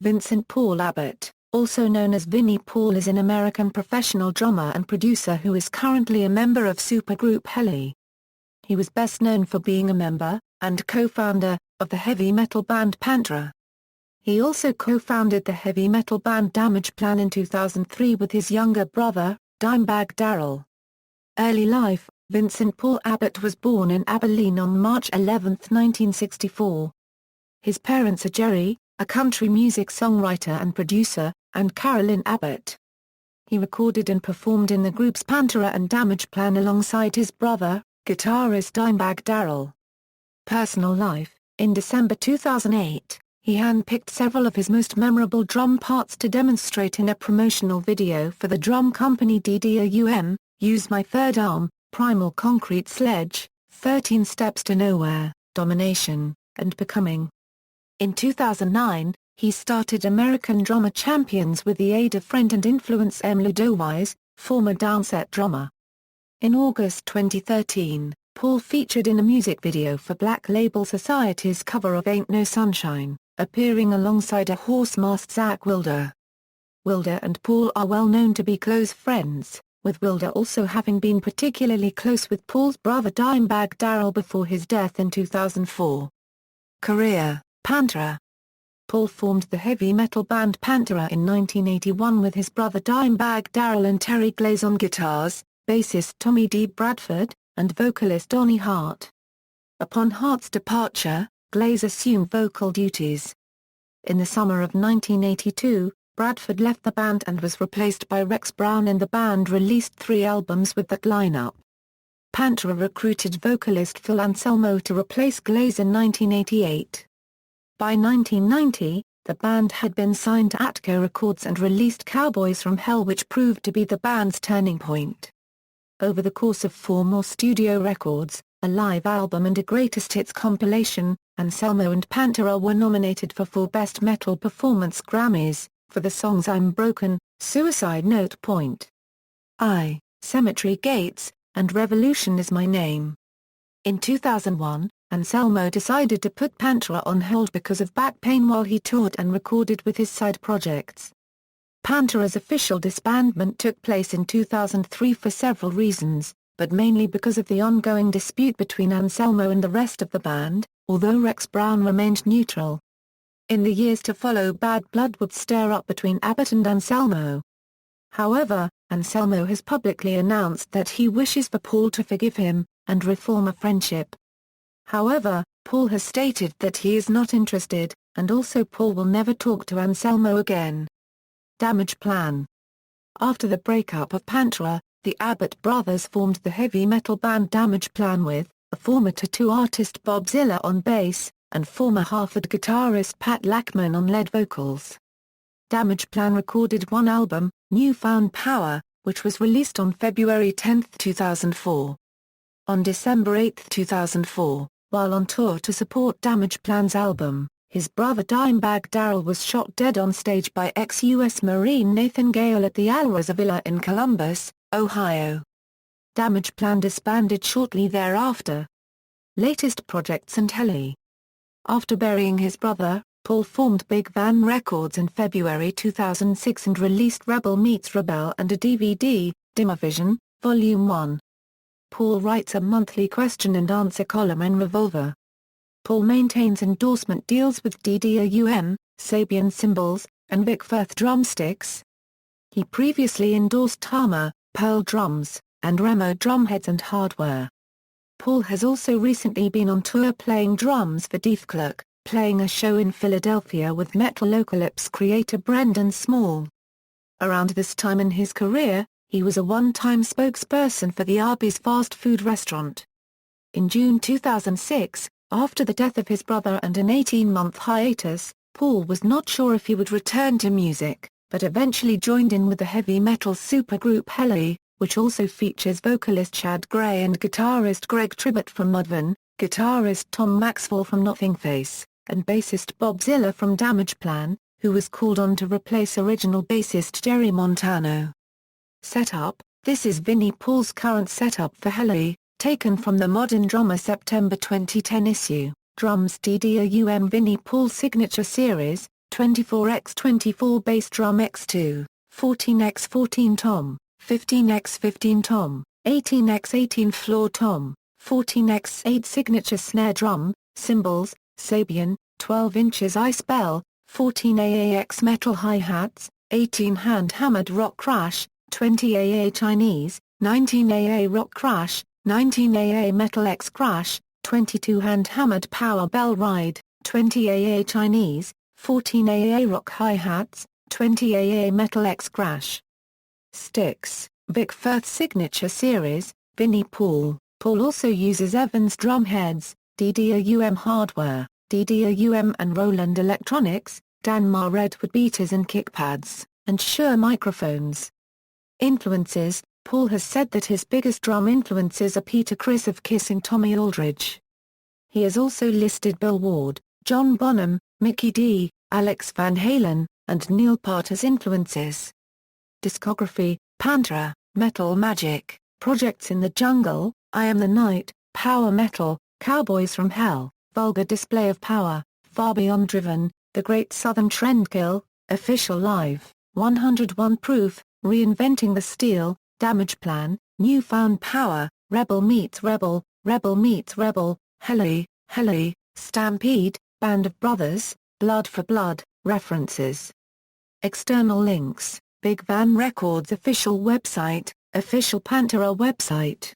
Vincent Paul Abbott, also known as Vinnie Paul, is an American professional drummer and producer who is currently a member of supergroup Hellyeah. He was best known for being a member, and co-founder, of the heavy metal band Pantera. He also co-founded the heavy metal band Damageplan in 2003 with his younger brother, Dimebag Darrell. Early life: Vincent Paul Abbott was born in Abilene on March 11, 1964. His parents are Jerry, a country music songwriter and producer, and Carolyn Abbott. He recorded and performed in the groups Pantera and Damageplan alongside his brother, guitarist Dimebag Darrell. Personal life: in December 2008, he handpicked several of his most memorable drum parts to demonstrate in a promotional video for the drum company DDAUM, Use My Third Arm, Primal Concrete Sledge, 13 Steps to Nowhere, Domination, and Becoming. In 2009, he started American Drummer Champions with the aid of friend and influence Ludowise, former Downset drummer. In August 2013, Paul featured in a music video for Black Label Society's cover of Ain't No Sunshine, appearing alongside a horse-masked Zakk Wylde. Wylde and Paul are well known to be close friends, with Wylde also having been particularly close with Paul's brother Dimebag Darrell before his death in 2004. Career: Pantera. Paul formed the heavy metal band Pantera in 1981 with his brother Dimebag Darrell and Terry Glaze on guitars, bassist Tommy D. Bradford, and vocalist Donny Hart. Upon Hart's departure, Glaze assumed vocal duties. In the summer of 1982, Bradford left the band and was replaced by Rex Brown, and the band released 3 albums with that lineup. Pantera recruited vocalist Phil Anselmo to replace Glaze in 1988. By 1990, the band had been signed to Atco Records and released Cowboys from Hell, which proved to be the band's turning point. Over the course of 4 more studio records, a live album and a greatest hits compilation, Anselmo and Pantera were nominated for 4 Best Metal Performance Grammys, for the songs I'm Broken, Suicide Note Point, I, Cemetery Gates, and Revolution Is My Name. In 2001, Anselmo decided to put Pantera on hold because of back pain while he toured and recorded with his side projects. Pantera's official disbandment took place in 2003 for several reasons, but mainly because of the ongoing dispute between Anselmo and the rest of the band, although Rex Brown remained neutral. In the years to follow, bad blood would stir up between Abbott and Anselmo. However, Anselmo has publicly announced that he wishes for Paul to forgive him, and reform a friendship. However, Paul has stated that he is not interested, and also Paul will never talk to Anselmo again. Damageplan. After the breakup of Pantera, the Abbott brothers formed the heavy metal band Damageplan with a former Tattoo artist Bob Ziller on bass, and former Hartford guitarist Pat Lachman on lead vocals. Damageplan recorded 1 album, New Found Power, which was released on February 10, 2004. On December 8, 2004, while on tour to support Damageplan's album, his brother Dimebag Darrell was shot dead on stage by ex-U.S. Marine Nathan Gale at the Alrosa Villa in Columbus, Ohio. Damageplan disbanded shortly thereafter. Latest projects and Hellyeah. After burying his brother, Paul formed Big Van Records in February 2006 and released Rebel Meets Rebel and a DVD, Dimmervision, Volume 1. Paul writes a monthly question-and-answer column in Revolver. Paul maintains endorsement deals with DDAUM, Sabian Cymbals, and Vic Firth Drumsticks. He previously endorsed Tama, Pearl Drums, and Remo Drumheads and Hardware. Paul has also recently been on tour playing drums for Defclerk, playing a show in Philadelphia with Metalocalypse creator Brendan Small. Around this time in his career, he was a one-time spokesperson for the Arby's fast food restaurant. In June 2006, after the death of his brother and an 18-month hiatus, Paul was not sure if he would return to music, but eventually joined in with the heavy metal supergroup Hellyeah, which also features vocalist Chad Gray and guitarist Greg Tribbett from Mudvayne, guitarist Tom Maxwell from Nothingface, and bassist Bob Ziller from Damageplan, who was called on to replace original bassist Jerry Montano. Setup: this is Vinnie Paul's current setup for Hellyeah, taken from the Modern Drummer September 2010 issue, Drums DDAUM Vinnie Paul Signature Series, 24x24 bass drum X2, 14x14 tom, 15x15 tom, 18x18 floor tom, 14x8 signature snare drum, cymbals, Sabian, 12 inches ice bell, 14 AAX metal hi-hats, 18 hand-hammered rock crash, 20 AA Chinese, 19 AA rock crash, 19 AA metal X crash, 22 hand-hammered power bell ride, 20 AA Chinese, 14 AA rock hi-hats, 20 AA metal X crash. Sticks, Vic Firth signature series, Vinnie Paul. Paul also uses Evans drum heads, DDR-UM hardware, DDR-UM and Roland Electronics, Danmar Redwood beaters and kickpads, and Shure microphones. Influences, Paul has said that his biggest drum influences are Peter Criss of Kiss and Tommy Aldridge. He has also listed Bill Ward, John Bonham, Mickey D, Alex Van Halen, and Neil Peart as influences. Discography, Pantera, Metal Magic, Projects in the Jungle, I Am the Night, Power Metal, Cowboys from Hell, Vulgar Display of Power, Far Beyond Driven, The Great Southern Trendkill, Official Live, 101 Proof, Reinventing the Steel, Damageplan, Newfound Power, Rebel Meets Rebel, Rebel Meets Rebel, Hellyeah, Stampede, Band of Brothers, Blood for Blood. References. External links, Big Van Records official website, official Pantera website.